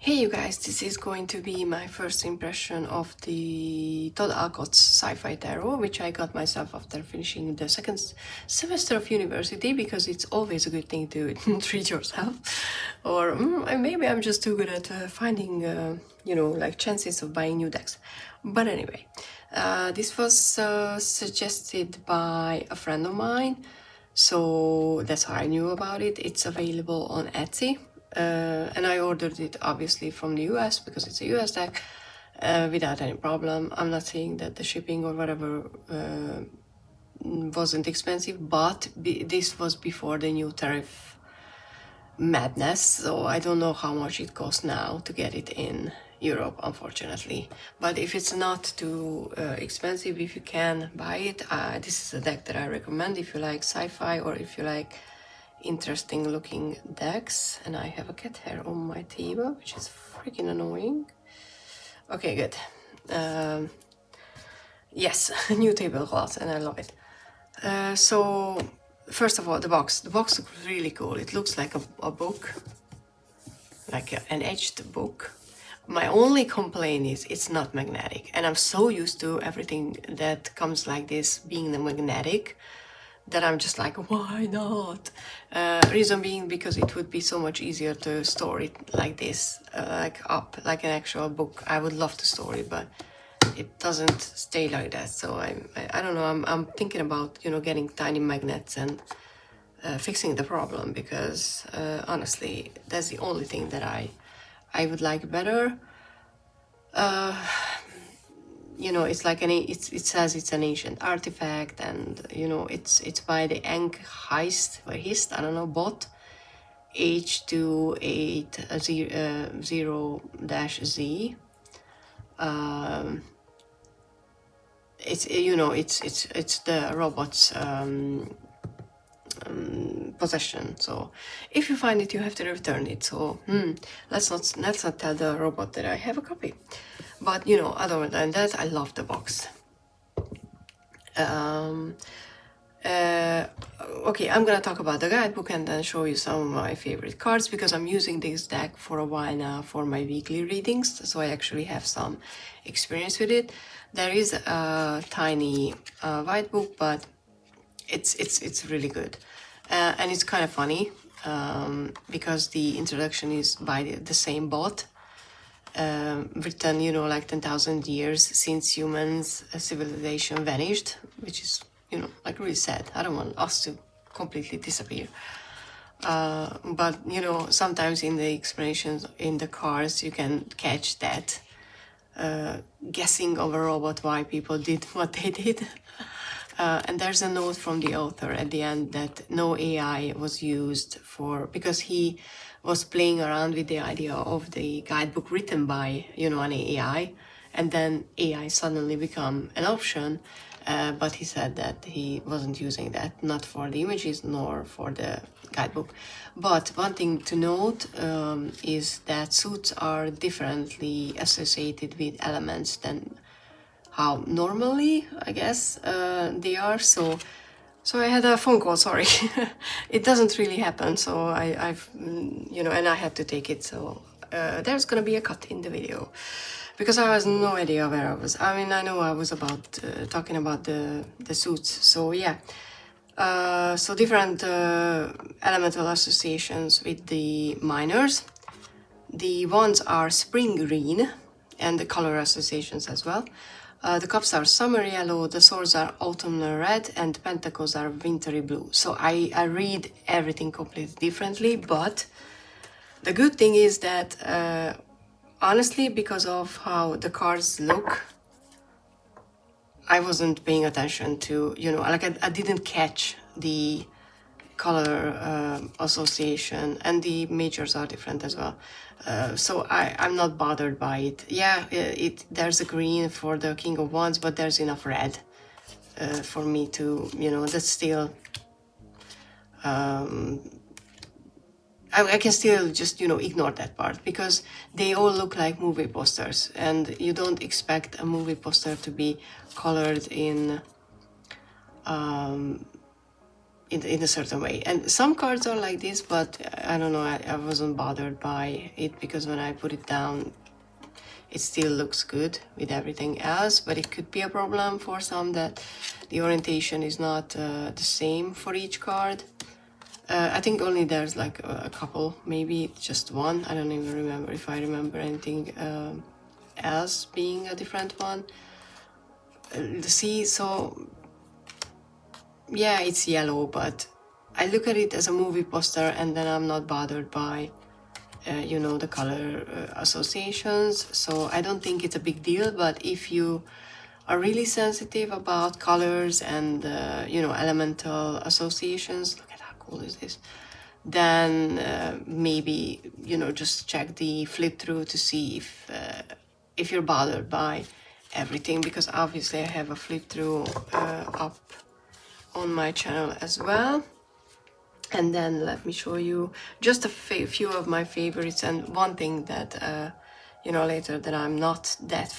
Hey you guys, this is going to be my first impression of the Todd Alcott's Sci-fi Tarot, which I got myself after finishing the second semester of university, because it's always a good thing to treat yourself. Or maybe I'm just too good at finding, like chances of buying new decks. But anyway, this was suggested by a friend of mine, so that's how I knew about it. It's available on Etsy. And I ordered it obviously from the US because it's a US deck without any problem. I'm not saying that the shipping or whatever wasn't expensive, but this was before the new tariff madness, so I don't know how much it costs now to get it in Europe, unfortunately. But if it's not too expensive, if you can buy it, this is a deck that I recommend if you like sci-fi or if you like interesting looking decks. And I have a cat hair on my table, which is freaking annoying. Okay, good. Yes, new tablecloth, and I love it. So first of all, the box looks really cool. It looks like a book, like an etched book. My only complaint is it's not magnetic, and I'm so used to everything that comes like this being magnetic that I'm just like, why not? Reason being because it would be so much easier to store it like this, like an actual book. I would love to store it, but it doesn't stay like that. So I don't know. I'm thinking about getting tiny magnets and fixing the problem, because honestly, that's the only thing that I would like better. It's like it says it's an ancient artifact, and it's by the Heist, I don't know, bot H280-Z. It's the robot's possession. So if you find it, you have to return it. So let's not tell the robot that I have a copy. But other than that, I love the box. Okay, I'm gonna talk about the guidebook and then show you some of my favorite cards, because I'm using this deck for a while now for my weekly readings, so I actually have some experience with it. There is a tiny white book, but it's really good, and it's kind of funny because the introduction is by the same bot, written like 10,000 years since humans civilization vanished, which is like really sad. I don't want us to completely disappear, but sometimes in the explanations in the cards you can catch that guessing of a robot why people did what they did. And there's a note from the author at the end that no AI was used because he was playing around with the idea of the guidebook written by, an AI, and then AI suddenly become an option. But he said that he wasn't using that, not for the images nor for the guidebook. But one thing to note is that suits are differently associated with elements than how normally, I guess, they are. So I had a phone call, sorry. It doesn't really happen, so I've and I had to take it, so there's gonna be a cut in the video, because I has no idea where I was. I mean, I know I was about talking about the suits, so yeah. So different elemental associations with the minors. The wands are spring green, and the color associations as well. The cups are summer yellow, the swords are autumnal red, and pentacles are wintry blue. So I read everything completely differently, but the good thing is that honestly, because of how the cards look, I wasn't paying attention to, I didn't catch the color association, and the majors are different as well. So I'm not bothered by it. Yeah, there's a green for the King of Wands, but there's enough red for me to, that's still, I can still just, ignore that part, because they all look like movie posters, and you don't expect a movie poster to be colored in in a certain way. And some cards are like this, but I don't know, I wasn't bothered by it because when I put it down, it still looks good with everything else, but it could be a problem for some that the orientation is not the same for each card. I think only there's like a couple, maybe just one. I don't even remember if I remember anything else being a different one. See, so yeah, it's yellow, but I look at it as a movie poster and then I'm not bothered by you know, the color associations, so I don't think it's a big deal. But if you are really sensitive about colors and you know, elemental associations, look at how cool is this, then maybe, you know, just check the flip through to see if you're bothered by everything, because obviously I have a flip through up on my channel as well. And then let me show you just a few of my favorites, and one thing that you know, later that I'm not that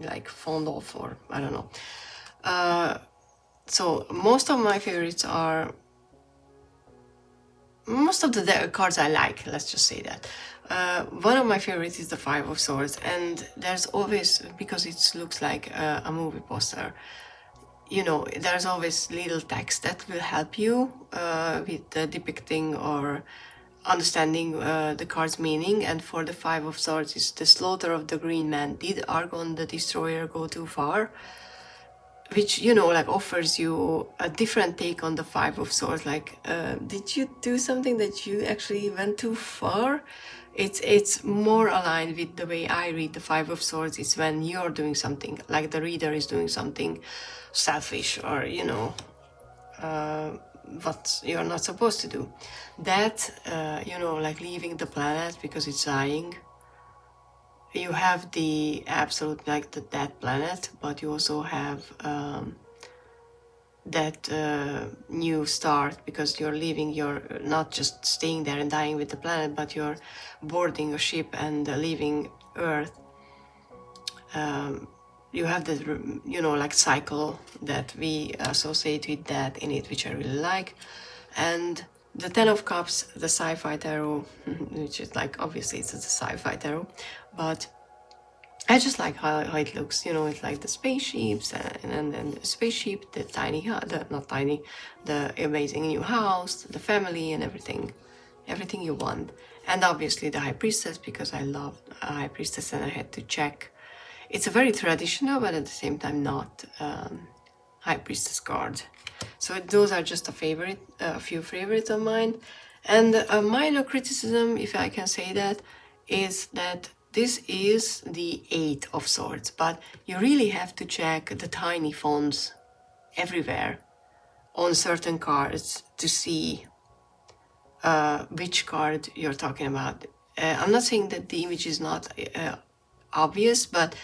like fond of, or I don't know. So most of my favorites are, most of the cards I like, let's just say that. One of my favorites is the Five of Swords, and there's always, because it looks like a movie poster, you know, there's always little text that will help you with depicting or understanding the card's meaning. And for the Five of Swords, it's the slaughter of the green man. Did Argon the Destroyer go too far? Which, you know, like offers you a different take on the Five of Swords. Like, did you do something that you actually went too far? It's more aligned with the way I read the Five of Swords. It's when you're doing something, like the reader is doing something selfish, or, you know, what you're not supposed to do. That, you know, like leaving the planet because it's dying. You have the absolute, like the dead planet, but you also have that new start, because you're leaving, you're not just staying there and dying with the planet, but you're boarding a ship and leaving Earth. You have this, you know, like cycle that we associate with that in it, which I really like. And the Ten of Cups, the Sci-fi tarot, which is like, obviously it's a Sci-fi tarot, but I just like how it looks, you know. It's like the spaceships and the spaceship, the tiny, not tiny, the amazing new house, the family and everything you want. And obviously the High Priestess, because I love High Priestess and I had to check. It's a very traditional, but at the same time not High Priestess card. So those are just a few favorites of mine. And a minor criticism, if I can say that, is that this is the Eight of Swords, but you really have to check the tiny fonts everywhere on certain cards to see which card you're talking about. I'm not saying that the image is not obvious, but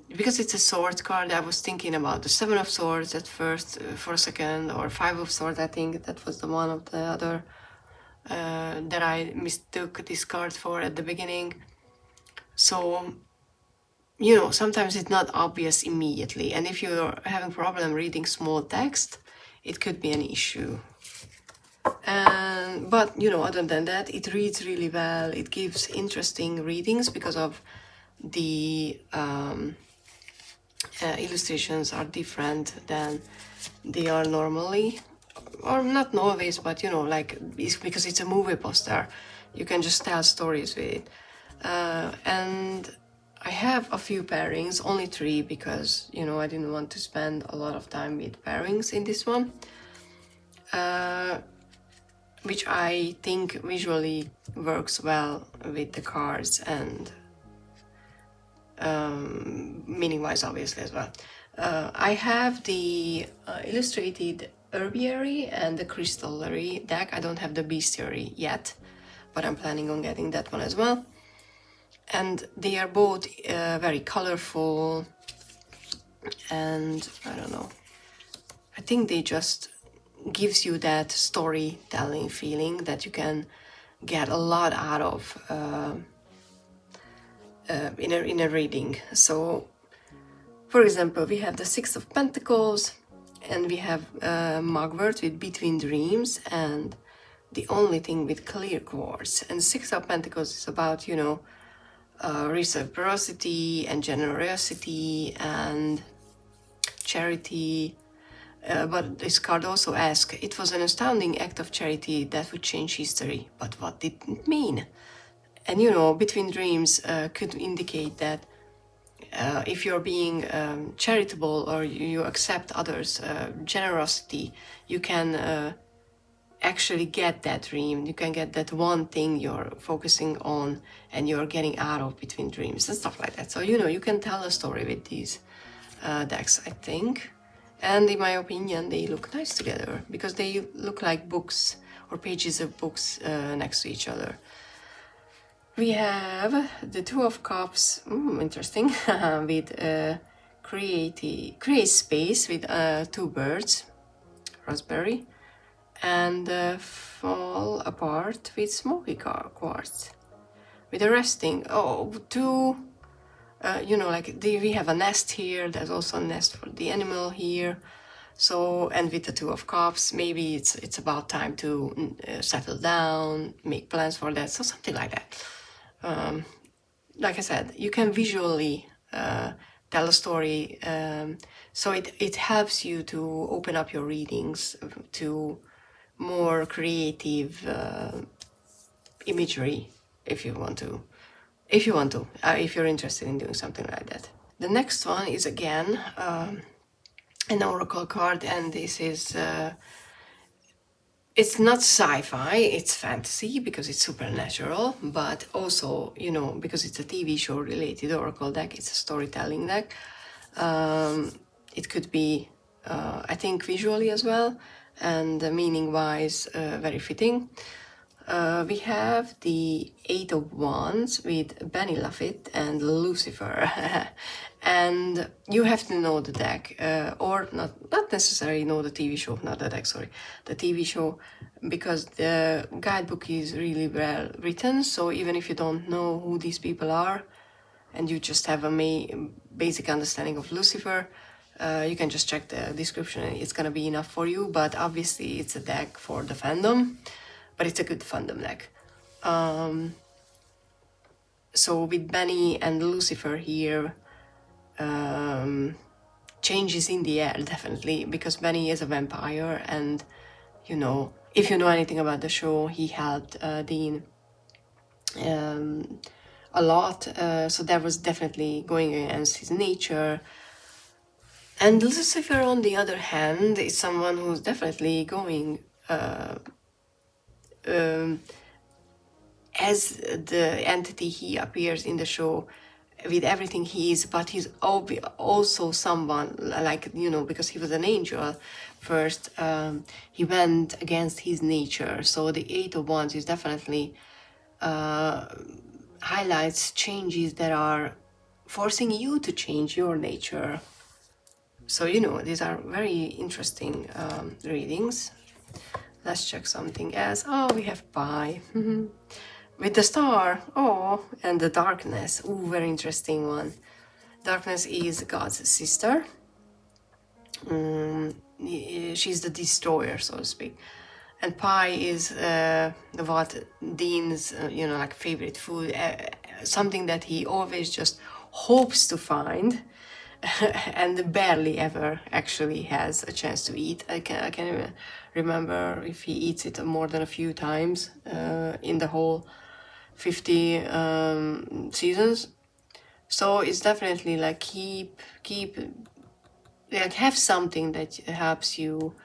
because it's a sword card, I was thinking about the Seven of Swords at first, for a second, or Five of Swords. I think that was the one of the other that I mistook this card for at the beginning. So, you know, sometimes it's not obvious immediately, and if you're having problem reading small text, it could be an issue. But, you know, other than that, it reads really well. It gives interesting readings because of the illustrations are different than they are normally, or not always, but, you know, like, it's because it's a movie poster, you can just tell stories with it. And I have a few pairings, only 3, because, you know, I didn't want to spend a lot of time with pairings in this one, which I think visually works well with the cards and meaning-wise, obviously, as well. I have the illustrated herbiary and the crystallary deck. I don't have the bestiary yet, but I'm planning on getting that one as well. And they are both very colorful, and I don't know, I think they just gives you that storytelling feeling that you can get a lot out of in a reading. So, for example, we have the Six of Pentacles, and we have Mugwort with Between Dreams, and The Only Thing with Clear Quartz. And Six of Pentacles is about, you know, reciprocity and generosity and charity. But this card also asks, it was an astounding act of charity that would change history. But what did it mean? And, you know, Between Dreams could indicate that if you're being charitable or you accept others' generosity, you can actually get that dream. You can get that one thing you're focusing on and you're getting out of Between Dreams and stuff like that. So, you know, you can tell a story with these decks, I think. And in my opinion, they look nice together because they look like books or pages of books next to each other. We have the Two of Cups, interesting, with create space with two birds, raspberry, and fall apart with smoky quartz, with a resting. Two, you know, like we have a nest here. There's also a nest for the animal here. So, and with the Two of Cups, maybe it's about time to settle down, make plans for that. So something like that. Like I said, you can visually tell a story, so it helps you to open up your readings to more creative imagery if you're interested in doing something like that. The next one is again an oracle card, and this is it's not sci-fi, it's fantasy because it's supernatural, but also, you know, because it's a TV show related oracle deck, it's a storytelling deck. It could be, I think, visually as well, and meaning-wise, very fitting. We have the Eight of Wands with Benny Lafitte and Lucifer. And you have to know the deck, or not necessarily know the TV show, not the deck, sorry, the TV show, because the guidebook is really well written. So even if you don't know who these people are, and you just have a basic understanding of Lucifer, you can just check the description and it's gonna be enough for you. But obviously it's a deck for the fandom, but it's a good fandom deck. So with Benny and Lucifer here, changes in the air, definitely, because Benny is a vampire, and, you know, if you know anything about the show, he helped Dean a lot, so that was definitely going against his nature. And Lucifer, on the other hand, is someone who's definitely going as the entity he appears in the show, with everything he is, but he's also someone, like, you know, because he was an angel first, he went against his nature. So the Eight of Wands is definitely highlights changes that are forcing you to change your nature. So, you know, these are very interesting readings. Let's check something else. Oh, we have Pi. With the Star, and the Darkness. Very interesting one. Darkness is God's sister. She's the destroyer, so to speak. And Pi is what Dean's, you know, like favorite food, something that he always just hopes to find and barely ever actually has a chance to eat. I can't even remember if he eats it more than a few times in the whole 50 seasons. So it's definitely like keep like have something that helps you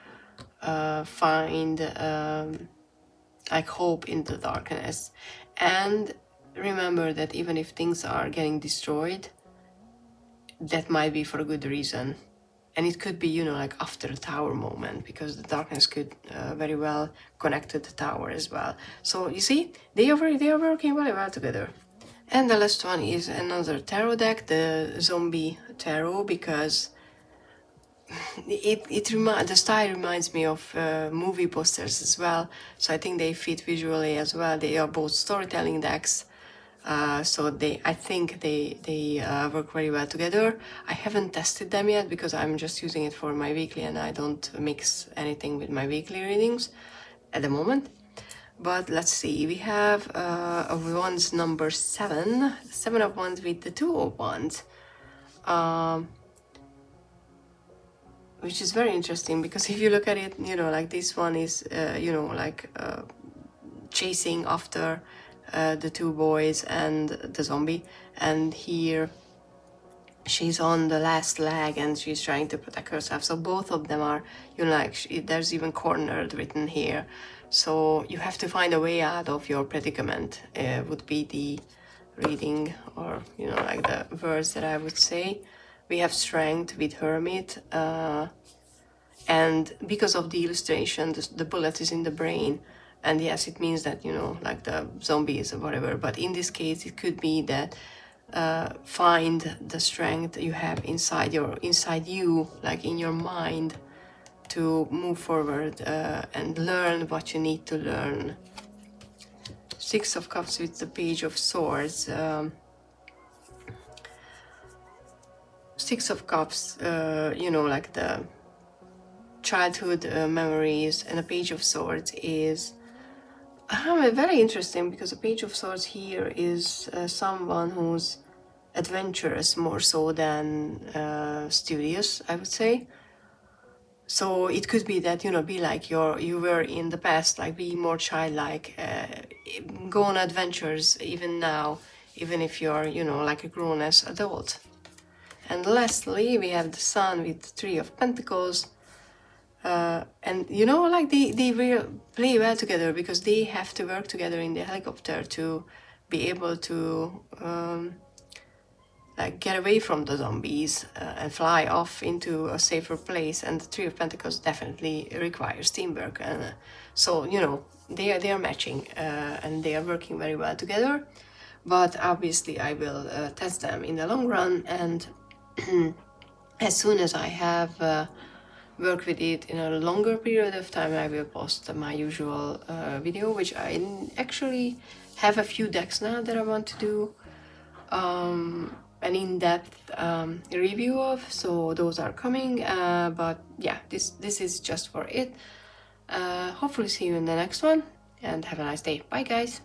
find like hope in the darkness. And remember that even if things are getting destroyed, that might be for a good reason. And it could be, you know, like after the tower moment, because the darkness could very well connect to the tower as well. So you see, they are working very well together. And the last one is another tarot deck, the Zombie Tarot, because the style reminds me of movie posters as well. So I think they fit visually as well. They are both storytelling decks. So I think they work very well together. I haven't tested them yet because I'm just using it for my weekly and I don't mix anything with my weekly readings at the moment. But let's see, we have of Wands number 7, 7 of Wands with the 2 of Wands. Which is very interesting because if you look at it, like this one is, chasing after the 2 boys and the zombie, and here she's on the last leg and she's trying to protect herself. So both of them are, there's even cornered written here. So you have to find a way out of your predicament, would be the reading, or the words that I would say. We have strength with hermit, and because of the illustration, the bullet is in the brain, and yes, it means that like the zombies or whatever. But in this case, it could be that find the strength you have inside you, like in your mind, to move forward and learn what you need to learn. 6 of Cups with the Page of Swords. 6 of Cups, like the childhood memories, and the Page of Swords is very interesting because the Page of Swords here is someone who's adventurous more so than studious, I would say. So it could be that, be like you were in the past, like be more childlike, go on adventures even now, even if you're, like a grown-ass adult. And lastly, we have the Sun with the 3 of Pentacles. And, like they will play well together because they have to work together in the helicopter to be able to like get away from the zombies and fly off into a safer place. And the 3 of Pentacles definitely requires teamwork, and so they are matching and they are working very well together. But obviously I will test them in the long run, and as soon as I have worked with it in a longer period of time, I will post my usual video, which I actually have a few decks now that I want to do an in-depth review of, so those are coming, but yeah, this is just for it. Hopefully see you in the next one, and have a nice day. Bye guys.